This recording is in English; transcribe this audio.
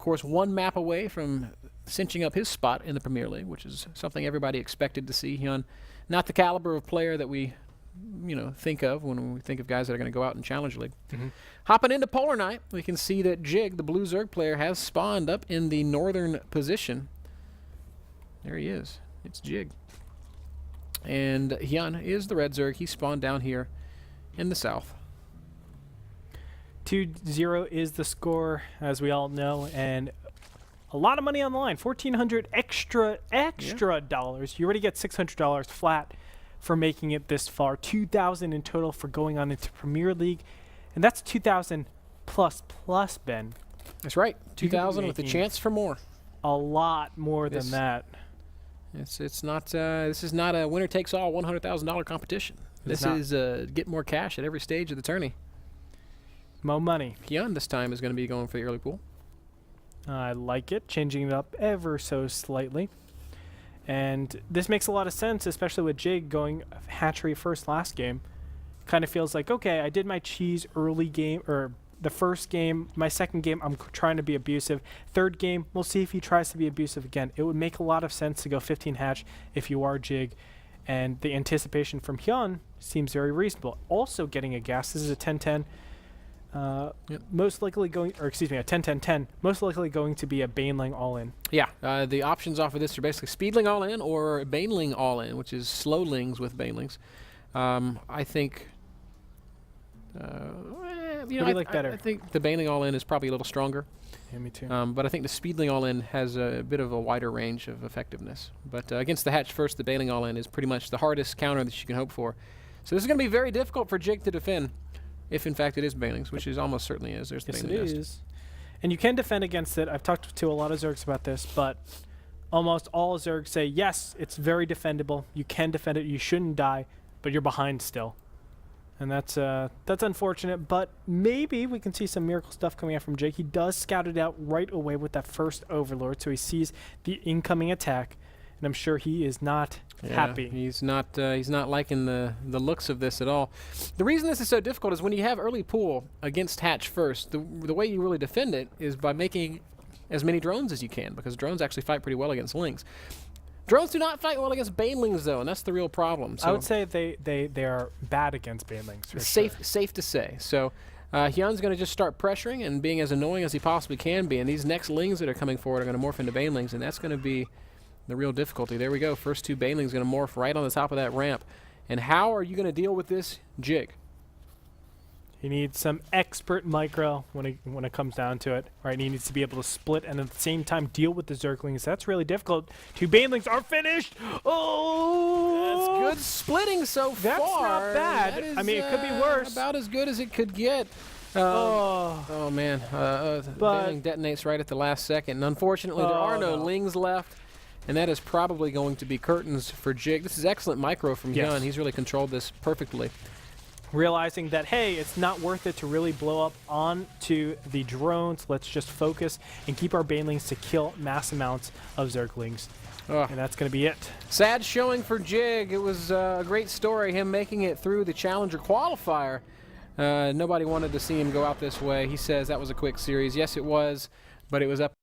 course, one map away from cinching up his spot in the Premier League, which is something everybody expected to see. Hyun, not the caliber of player that we, think of when we think of guys that are going to go out in Challenge League. Hopping into Polar Night, we can see that Jig, the blue Zerg player, has spawned up in the northern position. There he is. It's Jig. And Hyun is the red Zerg. He spawned down here in the south. 2-0 is the score, as we all know, and a lot of money on the line. $1,400 extra dollars. You already get $600 flat for making it this far. $2,000 in total for going on into Premier League, and that's $2,000 plus, Ben. That's right. $2,000 with a chance for more. A lot more than that. It's not. This is not a winner takes all $100,000 competition. This is get more cash at every stage of the tourney. Mo money. Hyun this time is going to be going for the early pool. I like it, changing it up ever so slightly. And this makes a lot of sense, especially with Jig going hatchery first last game. Kind of feels like, okay, I did my cheese early game, or the first game. My second game, I'm trying to be abusive. Third game, we'll see if he tries to be abusive again. It would make a lot of sense to go 15 hatch if you are Jig. And the anticipation from Hyun seems very reasonable. Also getting a gas. This is a 10-10. Most likely going, or excuse me, a 10-10-10. Most likely going to be a Baneling all-in. Yeah, the options off of this are basically Speedling all-in or Baneling all-in, which is Slowlings with Banelings. I think, better. I think the Baneling all-in is probably a little stronger. Yeah, me too. But I think the Speedling all-in has a bit of a wider range of effectiveness. But against the hatch first, the Baneling all-in is pretty much the hardest counter that you can hope for. So this is going to be very difficult for Jig to defend. If, in fact, it is Banelings, which is almost certainly is. There's the yes, Baneling it nest. is. And you can defend against it. I've talked to a lot of Zergs about this, but almost all Zergs say, yes, it's very defendable. You can defend it. You shouldn't die, but you're behind still. And that's unfortunate, but maybe we can see some miracle stuff coming out from Jake. He does scout it out right away with that first Overlord, so he sees the incoming attack, and I'm sure he is not happy. He's not liking the looks of this at all. The reason this is so difficult is when you have early pool against hatch first, the way you really defend it is by making as many drones as you can, because drones actually fight pretty well against lings. Drones do not fight well against Banelings, though, and that's the real problem. So I would say they are bad against Banelings. Safe to say. So Hyun's going to just start pressuring and being as annoying as he possibly can be, and these next lings that are coming forward are going to morph into Banelings, and that's going to be the real difficulty. There we go. First two Banelings going to morph right on the top of that ramp. And how are you going to deal with this Jig? He needs some expert micro when it comes down to it. Right, he needs to be able to split and at the same time deal with the Zerglings. That's really difficult. Two Banelings are finished. Oh, that's good splitting so far. That's not bad. That is, I mean, it could be worse. About as good as it could get. Oh man, Baneling detonates right at the last second. And unfortunately, there are no lings left. And that is probably going to be curtains for Jig. This is excellent micro from Hyun. He's really controlled this perfectly. Realizing that, hey, it's not worth it to really blow up onto the drones. Let's just focus and keep our Banelings to kill mass amounts of Zerglings. And that's going to be it. Sad showing for Jig. It was a great story, him making it through the Challenger qualifier. Nobody wanted to see him go out this way. He says that was a quick series. Yes, it was, but it was up.